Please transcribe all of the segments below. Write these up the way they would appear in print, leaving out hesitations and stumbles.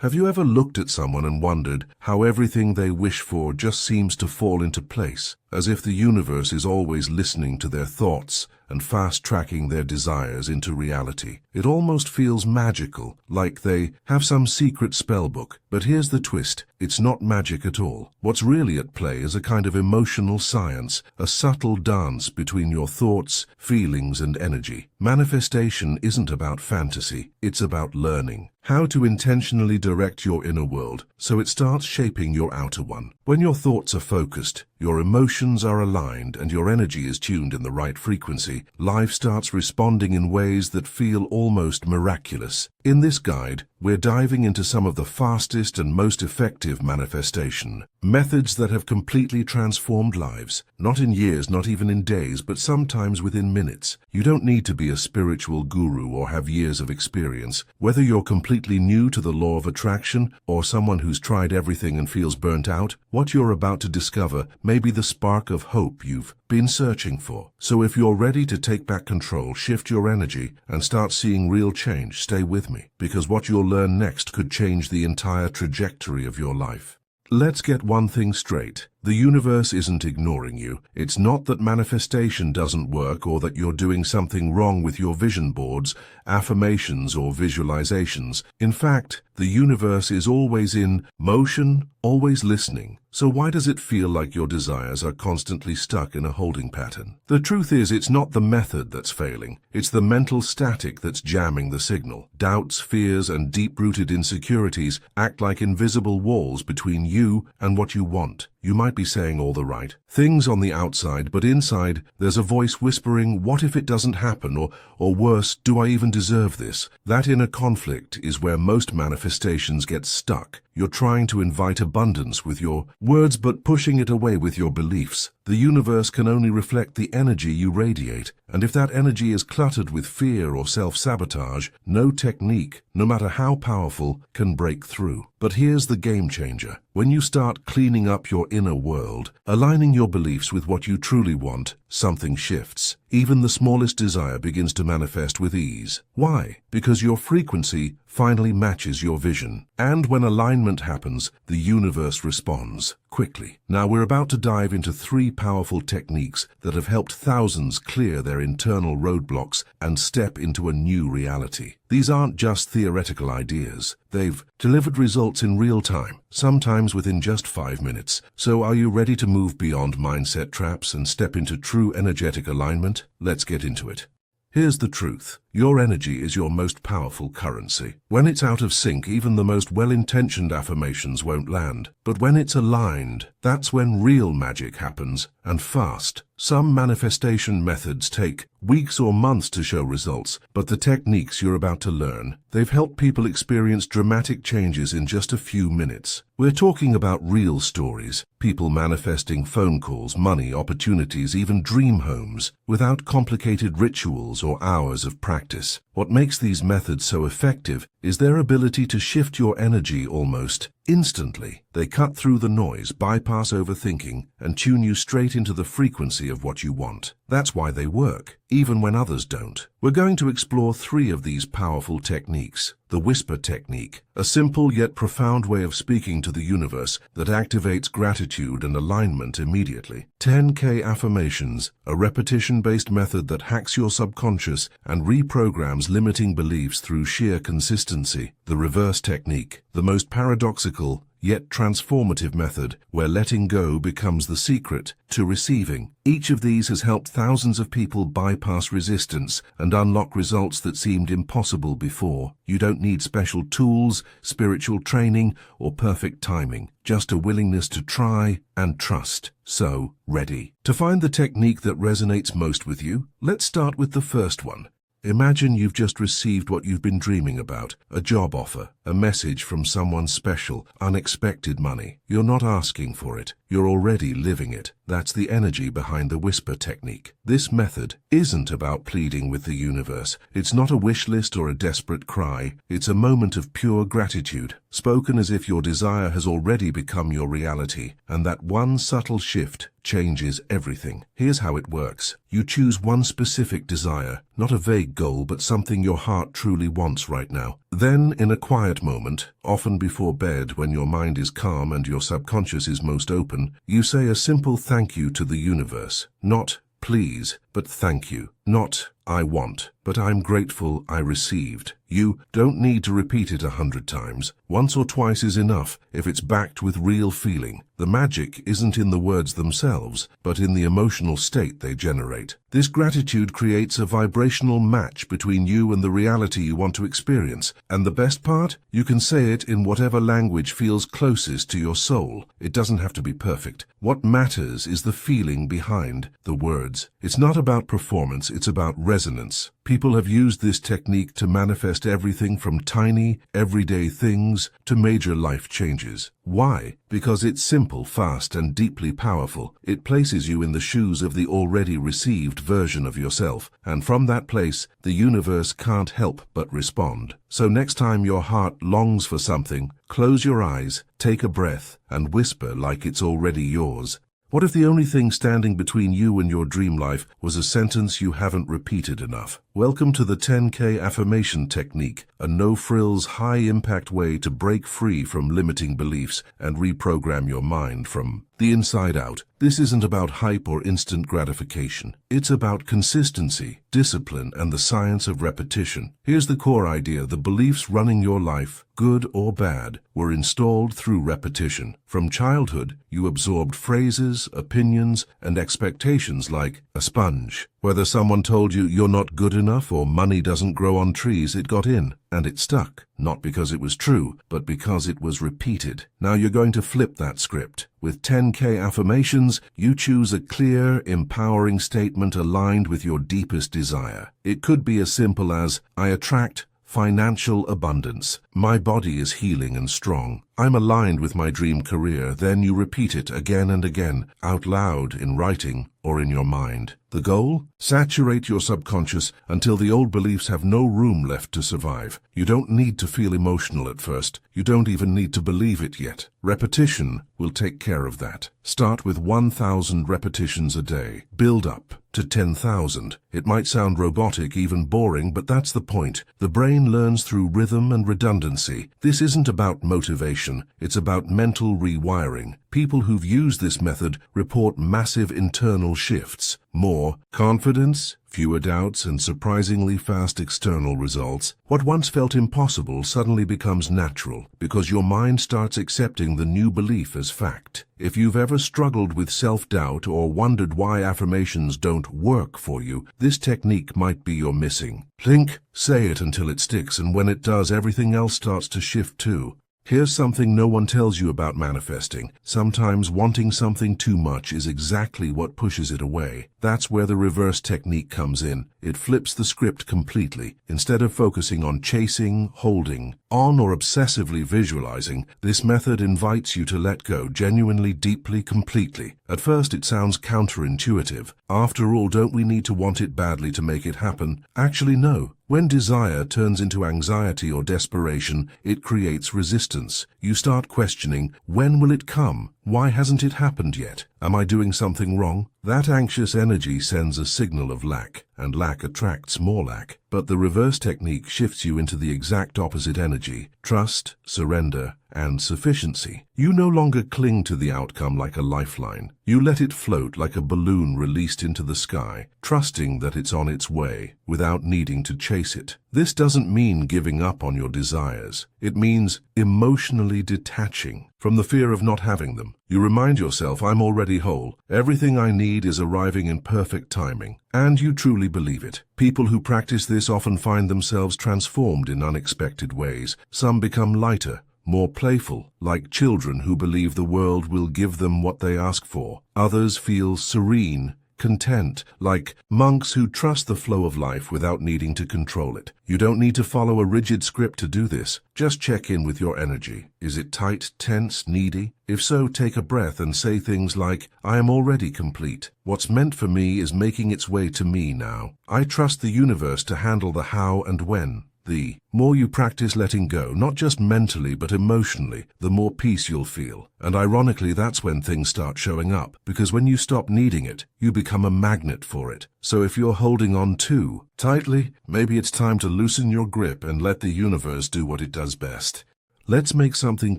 Have you ever looked at someone and wondered how everything they wish for just seems to fall into place, as if the universe is always listening to their thoughts and fast-tracking their desires into reality? It almost feels magical, like they have some secret spellbook. But here's the twist: it's not magic at all. What's really at play is a kind of emotional science, a subtle dance between your thoughts, feelings, and energy. Manifestation isn't about fantasy, it's about learning how to intentionally direct your inner world so it starts shaping your outer one. When your thoughts are focused, your emotions are aligned, and your energy is tuned in the right frequency, life starts responding in ways that feel almost miraculous. In this guide, we're diving into some of the fastest and most effective manifestation methods that have completely transformed lives. Not in years, not even in days, but sometimes within minutes. You don't need to be a spiritual guru or have years of experience. Whether you're completely new to the law of attraction or someone who's tried everything and feels burnt out, what you're about to discover may be the spark of hope you've been searching for. So if you're ready to take back control, shift your energy, and start seeing real change, stay with me, because what you'll learn next could change the entire trajectory of your life. Let's get one thing straight. The universe isn't ignoring you. It's not that manifestation doesn't work or that you're doing something wrong with your vision boards, affirmations, or visualizations. In fact, the universe is always in motion, always listening. So why does it feel like your desires are constantly stuck in a holding pattern? The truth is, it's not the method that's failing. It's the mental static that's jamming the signal. Doubts, fears, and deep-rooted insecurities act like invisible walls between you and what you want. You might be saying all the right things on the outside, but inside there's a voice whispering, what if it doesn't happen? Or worse, do I even deserve this? That inner conflict is where most manifestations get stuck. You're trying to invite abundance with your words, but pushing it away with your beliefs. The universe can only reflect the energy you radiate, and if that energy is cluttered with fear or self-sabotage, no technique, no matter how powerful, can break through. But here's the game changer. When you start cleaning up your inner world, aligning your beliefs with what you truly want, something shifts. Even the smallest desire begins to manifest with ease. Why? Because your frequency finally matches your vision. And when alignment happens, the universe responds quickly. Now we're about to dive into 3 powerful techniques that have helped thousands clear their internal roadblocks and step into a new reality. These aren't just theoretical ideas. They've delivered results in real time, sometimes within just 5 minutes. So are you ready to move beyond mindset traps and step into true energetic alignment? Let's get into it. Here's the truth. Your energy is your most powerful currency. When it's out of sync, even the most well-intentioned affirmations won't land. But when it's aligned, that's when real magic happens, and fast. Some manifestation methods take weeks or months to show results, but the techniques you're about to learn, they've helped people experience dramatic changes in just a few minutes. We're talking about real stories, people manifesting phone calls, money, opportunities, even dream homes, without complicated rituals or hours of practice. What makes these methods so effective is their ability to shift your energy almost instantly. They cut through the noise, bypass overthinking, and tune you straight into the frequency of what you want. That's why they work, even when others don't. We're going to explore 3 of these powerful techniques. The whisper technique, a simple yet profound way of speaking to the universe that activates gratitude and alignment immediately. 10K affirmations, a repetition-based method that hacks your subconscious and reprograms limiting beliefs through sheer consistency. The reverse technique, the most paradoxical yet transformative method where letting go becomes the secret to receiving. Each of these has helped thousands of people bypass resistance and unlock results that seemed impossible before. You don't need special tools, spiritual training, or perfect timing, just a willingness to try and trust. So, ready to find the technique that resonates most with you? Let's start with the first one. Imagine you've just received what you've been dreaming about, a job offer, a message from someone special, unexpected money. You're not asking for it, you're already living it. That's the energy behind the whisper technique. This method isn't about pleading with the universe. It's not a wish list or a desperate cry. It's a moment of pure gratitude, spoken as if your desire has already become your reality, and that one subtle shift changes everything. Here's how it works. You choose one specific desire, not a vague goal, but something your heart truly wants right now. Then, in a quiet moment, often before bed when your mind is calm and your subconscious is most open, you say a simple thank you to the universe. Not, please, but thank you. Not, I want, but I'm grateful I received. You don't need to repeat it 100 times. Once or twice is enough if it's backed with real feeling. The magic isn't in the words themselves, but in the emotional state they generate. This gratitude creates a vibrational match between you and the reality you want to experience. And the best part? You can say it in whatever language feels closest to your soul. It doesn't have to be perfect. What matters is the feeling behind the words. It's not about performance, it's about resonance. People have used this technique to manifest everything from tiny, everyday things to major life changes. Why? Because it's simple, fast, and deeply powerful. It places you in the shoes of the already received version of yourself, and from that place, the universe can't help but respond. So next time your heart longs for something, close your eyes, take a breath, and whisper like it's already yours. What if the only thing standing between you and your dream life was a sentence you haven't repeated enough? Welcome to the 10K affirmation technique, a no-frills, high-impact way to break free from limiting beliefs and reprogram your mind from the inside out. This isn't about hype or instant gratification. It's about consistency, discipline, and the science of repetition. Here's the core idea. The beliefs running your life, good or bad, were installed through repetition. From childhood, you absorbed phrases, opinions, and expectations like a sponge. Whether someone told you you're not good enough or money doesn't grow on trees, it got in, and it stuck. Not because it was true, but because it was repeated. Now you're going to flip that script. With 10K affirmations, you choose a clear, empowering statement aligned with your deepest desire. It could be as simple as, I attract financial abundance. My body is healing and strong. I'm aligned with my dream career. Then you repeat it again and again, out loud, in writing, or in your mind. The goal? Saturate your subconscious until the old beliefs have no room left to survive. You don't need to feel emotional at first. You don't even need to believe it yet. Repetition will take care of that. Start with 1,000 repetitions a day. Build up to 10,000. It might sound robotic, even boring, but that's the point. The brain learns through rhythm and redundancy. This isn't about motivation. It's about mental rewiring. People who've used this method report massive internal shifts. More confidence, fewer doubts, and surprisingly fast external results. What once felt impossible suddenly becomes natural because your mind starts accepting the new belief as fact. If you've ever struggled with self-doubt or wondered why affirmations don't work for you, this technique might be your missing. Think, say it until it sticks, and when it does, everything else starts to shift too. Here's something no one tells you about manifesting. Sometimes wanting something too much is exactly what pushes it away. That's where the reverse technique comes in. It flips the script completely. Instead of focusing on chasing, holding on, or obsessively visualizing, this method invites you to let go genuinely, deeply, completely. At first it sounds counterintuitive. After all, don't we need to want it badly to make it happen? Actually, no. When desire turns into anxiety or desperation, it creates resistance. You start questioning, when will it come? Why hasn't it happened yet? Am I doing something wrong? That anxious energy sends a signal of lack, and lack attracts more lack. But the reverse technique shifts you into the exact opposite energy: trust, surrender, and sufficiency. You no longer cling to the outcome like a lifeline. You let it float like a balloon released into the sky, trusting that it's on its way without needing to chase it. This doesn't mean giving up on your desires. It means emotionally detaching from the fear of not having them. You remind yourself, I'm already whole. Everything I need is arriving in perfect timing. And you truly believe it. People who practice this often find themselves transformed in unexpected ways. Some become lighter, more playful, like children who believe the world will give them what they ask for. Others feel serene, content, like monks who trust the flow of life without needing to control it. You don't need to follow a rigid script to do this. Just check in with your energy. Is it tight, tense, needy? If so, take a breath and say things like, I am already complete. What's meant for me is making its way to me now. I trust the universe to handle the how and when. The more you practice letting go, not just mentally but emotionally, the more peace you'll feel. And ironically, that's when things start showing up, because when you stop needing it, you become a magnet for it. So if you're holding on too tightly, maybe it's time to loosen your grip and let the universe do what it does best. Let's make something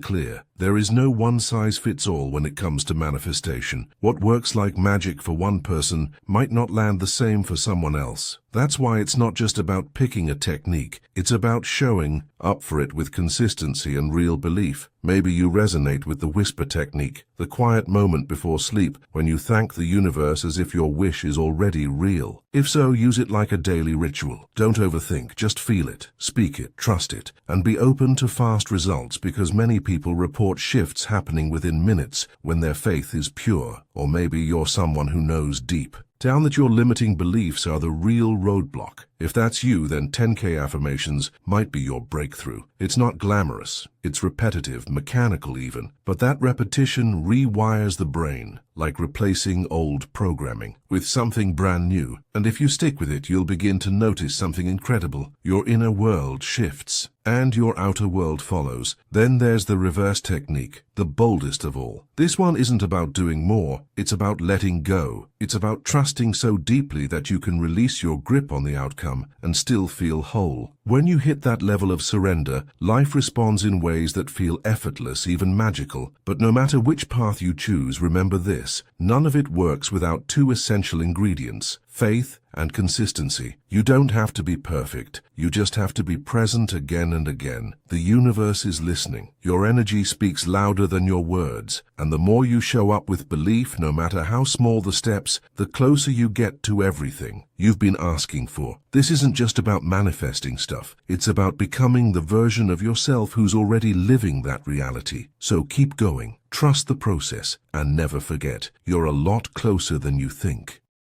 clear. There is no one-size-fits-all when it comes to manifestation. What works like magic for one person might not land the same for someone else. That's why it's not just about picking a technique. It's about showing up for it with consistency and real belief. Maybe you resonate with the whisper technique, the quiet moment before sleep when you thank the universe as if your wish is already real. If so, use it like a daily ritual. Don't overthink, just feel it, speak it, trust it, and be open to fast results, because many people report shifts happening within minutes when their faith is pure. Or maybe you're someone who knows deep down that your limiting beliefs are the real roadblock. If that's you, then 10K affirmations might be your breakthrough. It's not glamorous, it's repetitive, mechanical even, but that repetition rewires the brain, like replacing old programming with something brand new. And if you stick with it, you'll begin to notice something incredible. Your inner world shifts, and your outer world follows. Then there's the reverse technique, the boldest of all. This one isn't about doing more, it's about letting go. It's about trusting so deeply that you can release your grip on the outcome and still feel whole. When you hit that level of surrender, life responds in ways that feel effortless, even magical. But no matter which path you choose, remember this: none of it works without two essential ingredients: faith and consistency. You don't have to be perfect. You just have to be present again and again. The universe is listening. Your energy speaks louder than your words. And the more you show up with belief, no matter how small the steps, the closer you get to everything you've been asking for. This isn't just about manifesting stuff. It's about becoming the version of yourself who's already living that reality. So keep going. Trust the process and never forget, you're a lot closer than you think.